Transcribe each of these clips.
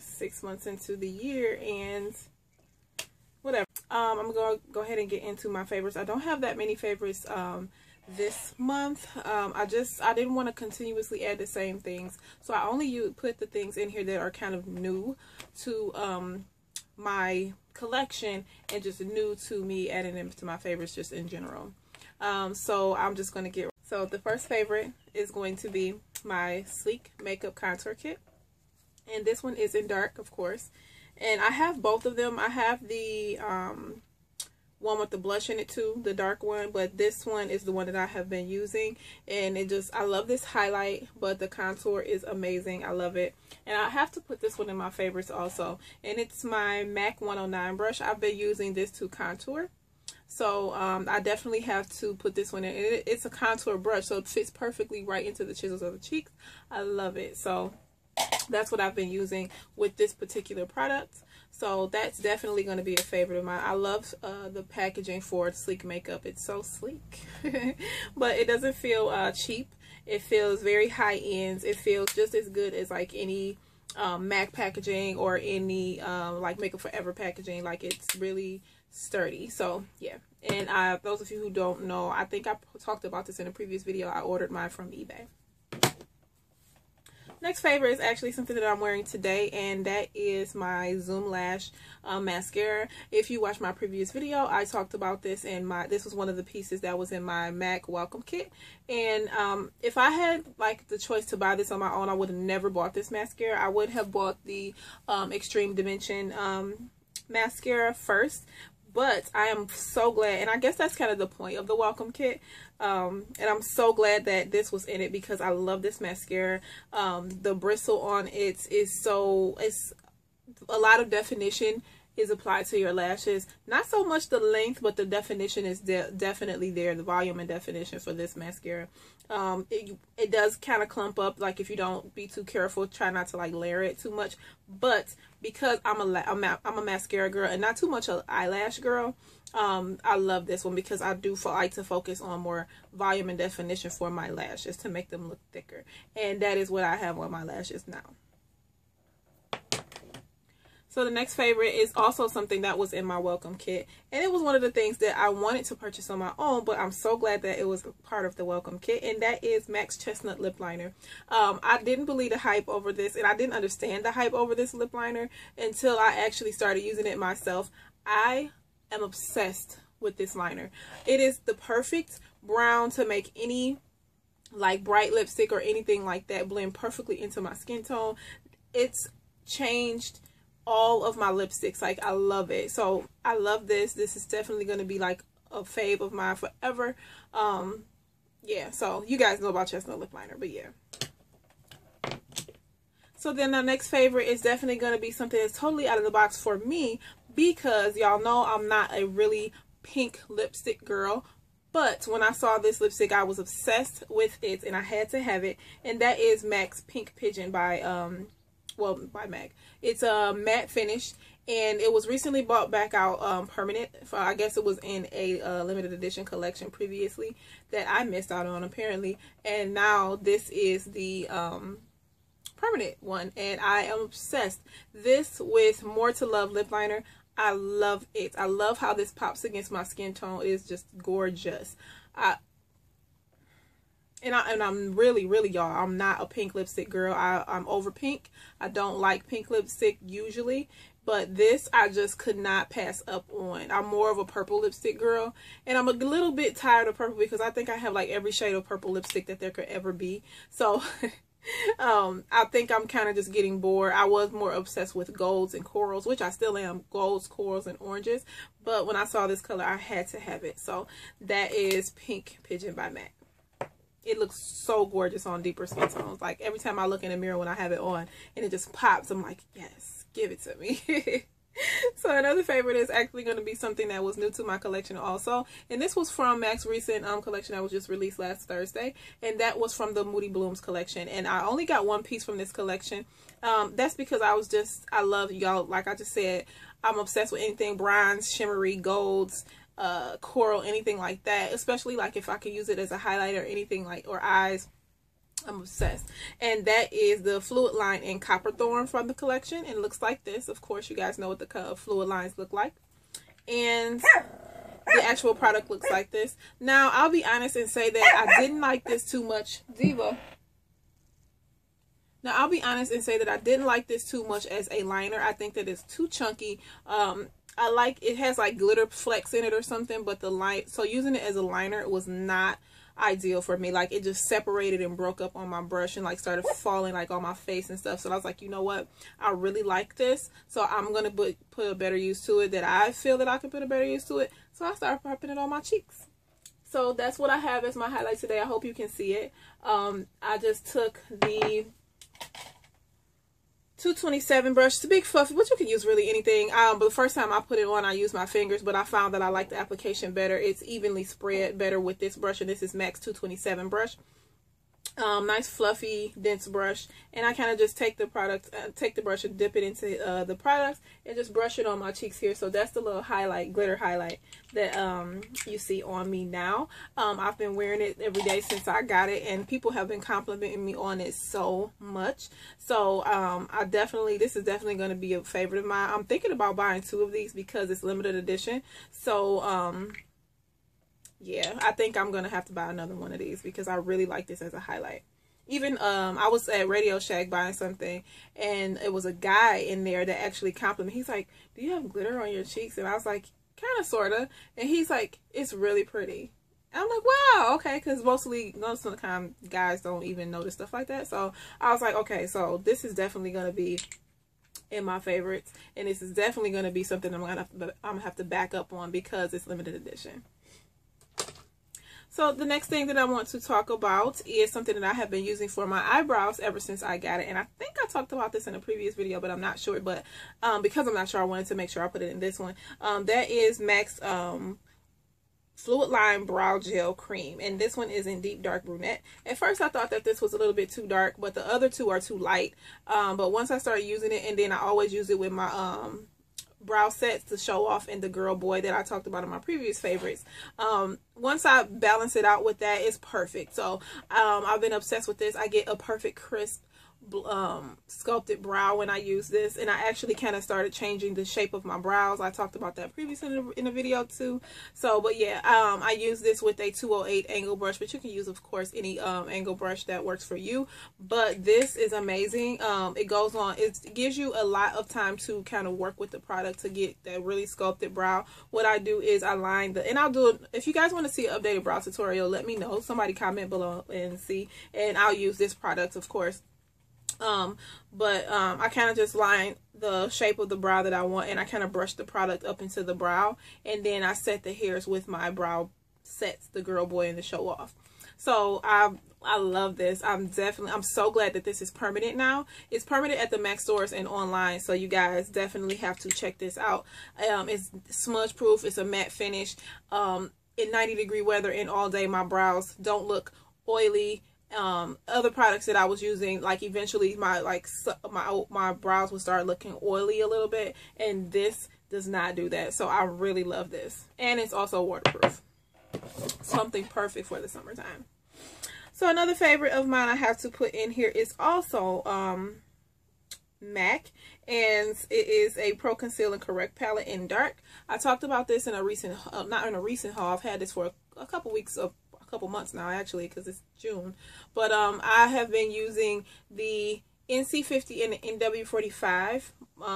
6 months into the year, and whatever. I'm gonna go ahead and get into my favorites. I don't have that many favorites this month. I didn't want to continuously add the same things, so I only put the things in here that are kind of new to my collection and just new to me, adding them to my favorites just in general. So I'm just going to get, so the first favorite is going to be my Sleek Makeup Contour Kit, and this one is in dark, of course, and I have both of them. I have the one with the blush in it too, the dark one, but this one is the one that I have been using, and I love this highlight, but the contour is amazing. I love it, and I have to put this one in my favorites also, and it's my MAC 109 brush. I've been using this to contour, so I definitely have to put this one in. It's a contour brush, so it fits perfectly right into the chisels of the cheeks. I love it, so that's what I've been using with this particular product. So that's definitely going to be a favorite of mine. I love the packaging for Sleek Makeup. It's so sleek, but it doesn't feel cheap. It feels very high end. It feels just as good as like any MAC packaging or any like Makeup Forever packaging. Like, it's really sturdy. So yeah, and those of you who don't know, I think I talked about this in a previous video. I ordered mine from eBay. Next favorite is actually something that I'm wearing today, and that is my Zoom Lash mascara. If you watched my previous video, I talked about this, and this was one of the pieces that was in my MAC welcome kit. And if I had like the choice to buy this on my own, I would have never bought this mascara. I would have bought the Extreme Dimension mascara first. But I am so glad, and I guess that's kind of the point of the welcome kit, and I'm so glad that this was in it, because I love this mascara. The bristle on it is it's a lot of definition is applied to your lashes. Not so much the length, but the definition is definitely there, the volume and definition for this mascara. It does kind of clump up, like if you don't be too careful, try not to like layer it too much. But because I'm a mascara girl and not too much an eyelash girl, I love this one, because I do like to focus on more volume and definition for my lashes to make them look thicker, and that is what I have on my lashes now. So the next favorite is also something that was in my welcome kit, and it was one of the things that I wanted to purchase on my own, but I'm so glad that it was part of the welcome kit, and that is MAC's Chestnut Lip Liner. I didn't believe the hype over this, and I didn't understand the hype over this lip liner until I actually started using it myself. I am obsessed with this liner. It is the perfect brown to make any like bright lipstick or anything like that blend perfectly into my skin tone. It's changed all of my lipsticks. Like, I love it. So I love this. This is definitely going to be like a fave of mine forever. Yeah, so you guys know about Chestnut Lip Liner, but yeah. So then the next favorite is definitely going to be something that's totally out of the box for me, because y'all know I'm not a really pink lipstick girl. But when I saw this lipstick, I was obsessed with it, and I had to have it, and that is MAC's Pink Pigeon by by MAC. It's a matte finish, and it was recently bought back out permanent. I guess it was in a limited edition collection previously that I missed out on apparently, and now this is the permanent one, and I am obsessed. This with More to Love lip liner. I love it. I love how this pops against my skin tone. It is just gorgeous. And I'm really, y'all, I'm not a pink lipstick girl. I'm over pink. I don't like pink lipstick usually, but this I just could not pass up on. I'm more of a purple lipstick girl, and I'm a little bit tired of purple, because I think I have like every shade of purple lipstick that there could ever be. So I think I'm kind of just getting bored. I was more obsessed with golds and corals, which I still am, golds, corals, and oranges, but when I saw this color, I had to have it. So that is Pink Pigeon by MAC. It looks so gorgeous on deeper skin tones. Like, every time I look in the mirror when I have it on and it just pops, I'm like, yes, give it to me. So another favorite is actually going to be something that was new to my collection also, and this was from MAC's recent collection that was just released last Thursday, and that was from the Moody Blooms collection, and I only got one piece from this collection. That's because I love, y'all, like I just said, I'm obsessed with anything bronze, shimmery, golds, coral, anything like that, especially like if I could use it as a highlighter or anything like, or eyes. I'm obsessed. And that is the Fluid Line in Copperthorn from the collection. It looks like this. Of course, you guys know what the fluid lines look like. And the actual product looks like this. Now, I'll be honest and say that I didn't like this too much. Diva. Now, I'll be honest and say that I didn't like this too much as a liner. I think that it's too chunky. I like, it has like glitter flecks in it or something, but the line, so using it as a liner was not ideal for me. Like, it just separated and broke up on my brush and like started falling like on my face and stuff. So I was like, you know what, I really like this, so I'm gonna put a better use to it, that I feel that I can put a better use to it. So I started popping it on my cheeks. So that's what I have as my highlight today. I hope you can see it. I just took the 227 brush. It's a big fluffy, but you can use really anything. But the first time I put it on, I used my fingers, but I found that I like the application better. It's evenly spread better with this brush, and this is Max 227 brush. Nice fluffy dense brush, and I kind of just take the product, take the brush and dip it into the products and just brush it on my cheeks here. So that's the little highlight, glitter highlight that you see on me now. I've been wearing it every day since I got it, and people have been complimenting me on it so much. So this is definitely going to be a favorite of mine. I'm thinking about buying 2 of these because it's limited edition. So yeah, I think I'm going to have to buy another one of these because I really like this as a highlight. Even, I was at Radio Shack buying something, and it was a guy in there that actually complimented. He's like, do you have glitter on your cheeks? And I was like, kind of, sort of. And he's like, it's really pretty. And I'm like, wow, okay, because most of the time guys don't even notice stuff like that. So I was like, okay, so this is definitely going to be in my favorites, and this is definitely going to be something I'm gonna have to back up on because it's limited edition. So the next thing that I want to talk about is something that I have been using for my eyebrows ever since I got it. And I think I talked about this in a previous video, but I'm not sure. But because I'm not sure, I wanted to make sure I put it in this one. That is MAC's Fluid Line Brow Gel Cream. And this one is in Deep Dark Brunette. At first I thought that this was a little bit too dark, but the other two are too light. But once I started using it, and then I always use it with my brow sets to show off in the Girl Boy that I talked about in my previous favorites. Once I balance it out with that, it's perfect. So I've been obsessed with this. I get a perfect crisp sculpted brow when I use this, and I actually kind of started changing the shape of my brows. I talked about that previously in the video too. So but yeah, I use this with a 208 angle brush, but you can use, of course, any angle brush that works for you. But this is amazing. It goes on, it gives you a lot of time to kind of work with the product to get that really sculpted brow. What I do is I line the, and I'll do it, if you guys want to see an updated brow tutorial, let me know. Somebody comment below and see, and I'll use this product, of course. I kind of just line the shape of the brow that I want, and I kind of brush the product up into the brow, and then I set the hairs with my brow sets, the Girl Boy and the Show Off. So I love this. I'm so glad that this is permanent now. It's permanent at the MAC stores and online, so you guys definitely have to check this out. It's smudge proof. It's a matte finish. In 90-degree weather and all day, my brows don't look oily. Other products that I was using, like eventually my brows would start looking oily a little bit, and this does not do that. So I really love this, and it's also waterproof. Something perfect for the summertime. So another favorite of mine I have to put in here is also MAC, and it is a Pro Conceal and Correct palette in dark. I talked about this in a recent, not in a recent haul. I've had this for a couple months now, actually, because it's June. But I have been using the NC50 and the NW45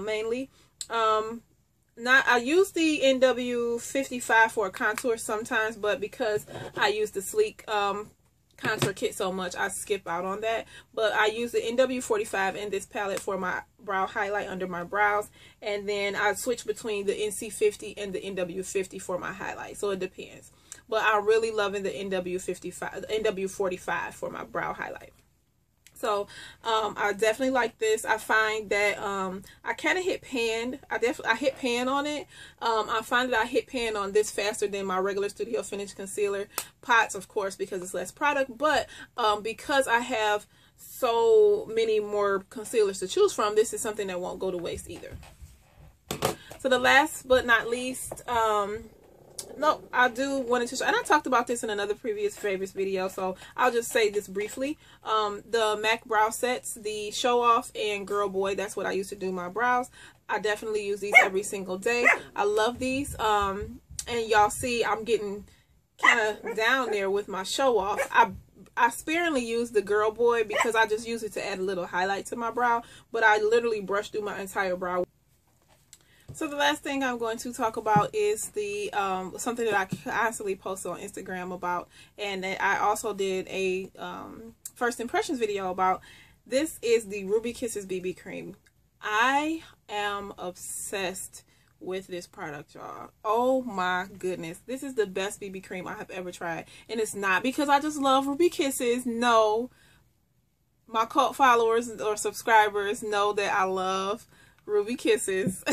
mainly. I use the NW55 for a contour sometimes, but because I use the sleek contour kit so much, I skip out on that. But I use the NW45 in this palette for my brow highlight under my brows, and then I switch between the NC50 and the NW50 for my highlight, so it depends. But I'm really loving the NW45 for my brow highlight. So I definitely like this. I find that I kind of hit pan. I hit pan on it. I find that I hit pan on this faster than my regular Studio Finish concealer pots, of course, because it's less product. But because I have so many more concealers to choose from, this is something that won't go to waste either. So the last but not least no, I do wanted to show, and I talked about this in another previous favorites video, so I'll just say this briefly. The MAC brow sets, the Show Off and Girl Boy, that's what I used to do my brows. I definitely use these every single day. I love these. And y'all see I'm getting kind of down there with my Show Off. I sparingly use the Girl Boy because I just use it to add a little highlight to my brow, but I literally brush through my entire brow. So the last thing I'm going to talk about is the something that I constantly post on Instagram about, and that I also did a first impressions video about. This is the Ruby Kisses BB cream. I am obsessed with this product, y'all. Oh my goodness, this is the best BB cream I have ever tried, and it's not because I just love Ruby Kisses. No, my cult followers or subscribers know that I love Ruby Kisses.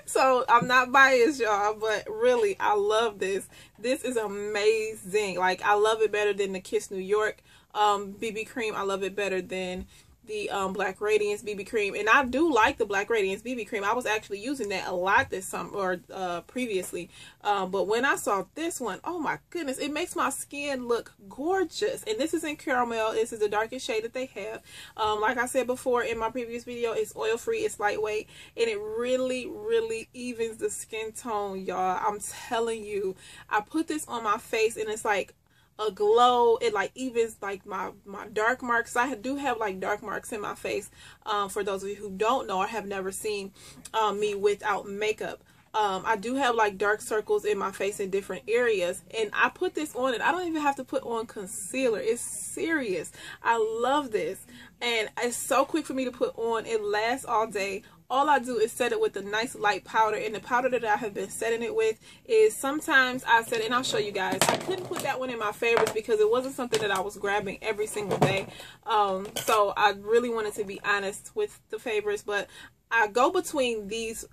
So I'm not biased, y'all, but really I love this. This is amazing. Like, I love it better than the Kiss New York BB cream. I love it better than the Black Radiance BB cream, and I do like the Black Radiance BB cream. I was actually using that a lot this summer, or previously, but when I saw this one, oh my goodness, it makes my skin look gorgeous. And this is in caramel. This is the darkest shade that they have. Like I said before in my previous video, it's oil free, it's lightweight, and it really evens the skin tone, y'all. I'm telling you, I put this on my face and it's like a glow. It like evens like my dark marks. I do have like dark marks in my face, for those of you who don't know or have never seen me without makeup. I do have like dark circles in my face in different areas, and I put this on and I don't even have to put on concealer. It's serious. I love this, and it's so quick for me to put on. It lasts all day. All I do is set it with a nice light powder, and the powder that I have been setting it with is, sometimes I set it, and I'll show you guys. I couldn't put that one in my favorites because it wasn't something that I was grabbing every single day. So I really wanted to be honest with the favorites, but I go between these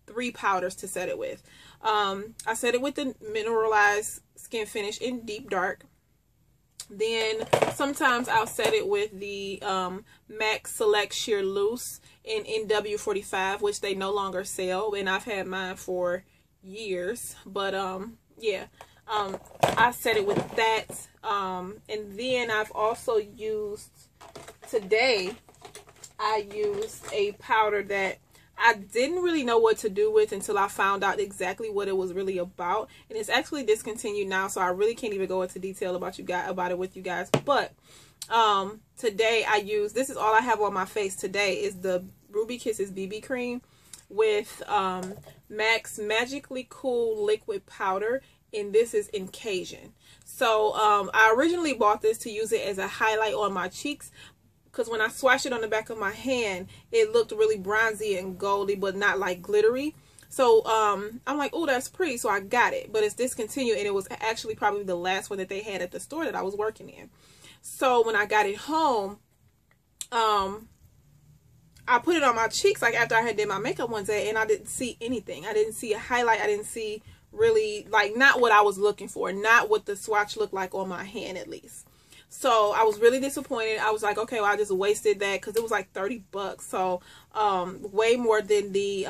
3 powders to set it with. I set it with the Mineralized Skin Finish in Deep Dark. Then sometimes I'll set it with the MAC Select Sheer Loose in NW45, which they no longer sell, and I've had mine for years. But yeah, I set it with that. And then I've also used, today I used a powder that I didn't really know what to do with until I found out exactly what it was really about, and it's actually discontinued now, so I really can't even go into detail about it with you guys. But today I use, this is all I have on my face today, is the Ruby Kisses BB cream with MAC's Magically Cool liquid powder, and this is in Cajun. So I originally bought this to use it as a highlight on my cheeks, because when I swatched it on the back of my hand, it looked really bronzy and goldy, but not like glittery. So I'm like, oh, that's pretty. So I got it, but it's discontinued, and it was actually probably the last one that they had at the store that I was working in. So when I got it home, I put it on my cheeks, like after I had did my makeup one day, and I didn't see anything. I didn't see a highlight. I didn't see really, like, not what I was looking for, not what the swatch looked like on my hand at least. So I was really disappointed. I was like, okay, well, I just wasted that, because it was like 30 bucks. So way more than the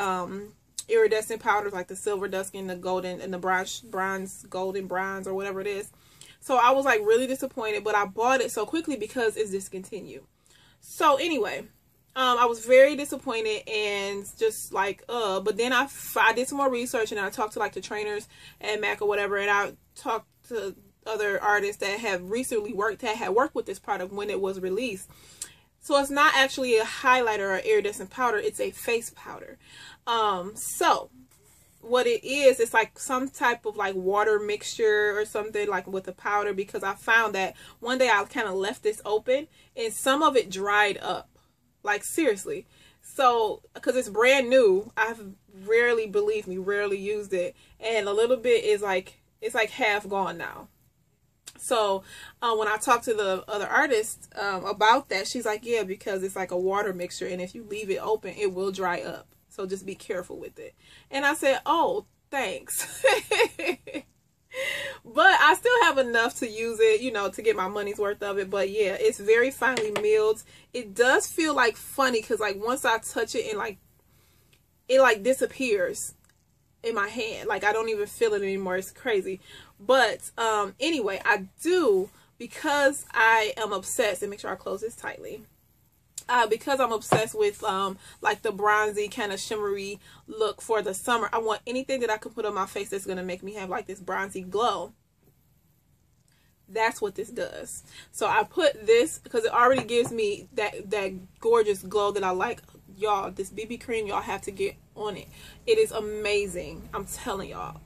iridescent powders, like the silver dusk and the golden and the golden bronze or whatever it is. So I was like really disappointed, but I bought it so quickly because it's discontinued. So anyway, I was very disappointed and just like, but then I did some more research, and I talked to like the trainers at MAC or whatever, and I talked to other artists that have recently had worked with this product when it was released. So it's not actually a highlighter or iridescent powder, it's a face powder. So what it is, it's like some type of like water mixture or something like with the powder, because I found that one day I kind of left this open and some of it dried up, like seriously. So because it's brand new, I've rarely used it, and a little bit is like, it's like half gone now. So when I talked to the other artist about that, she's like, yeah, because it's like a water mixture, and if you leave it open, it will dry up. So just be careful with it. And I said, oh, thanks. But I still have enough to use it, you know, to get my money's worth of it. But yeah, it's very finely milled. It does feel like funny, because like once I touch it and like it like disappears. in my hand. Like, I don't even feel it anymore. It's crazy. But anyway, I do, because I am obsessed, and make sure I close this tightly. Because I'm obsessed with like the bronzy kind of shimmery look for the summer, I want anything that I can put on my face that's going to make me have like this bronzy glow. That's what this does. So I put this because it already gives me that gorgeous glow that I like. Y'all, this BB cream, y'all have to get on it. It is amazing. I'm telling y'all.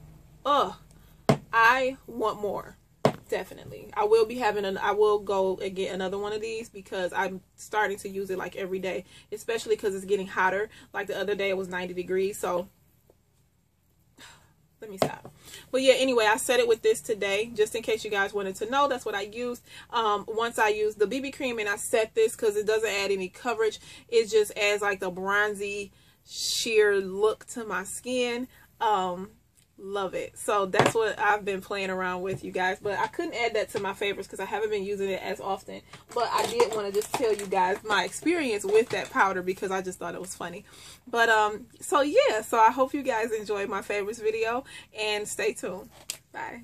I want more. Definitely. I will be having I will go and get another one of these because I'm starting to use it like every day, especially because it's getting hotter. Like the other day it was 90 degrees, so let me stop. But yeah, anyway, I set it with this today just in case you guys wanted to know. That's what I used. Once I used the BB cream and I set this because it doesn't add any coverage, it just adds like the bronzy sheer look to my skin. Love it. So that's what I've been playing around with, you guys. But I couldn't add that to my favorites because I haven't been using it as often. But I did want to just tell you guys my experience with that powder because I just thought it was funny. But so yeah, so I hope you guys enjoyed my favorites video and stay tuned. Bye.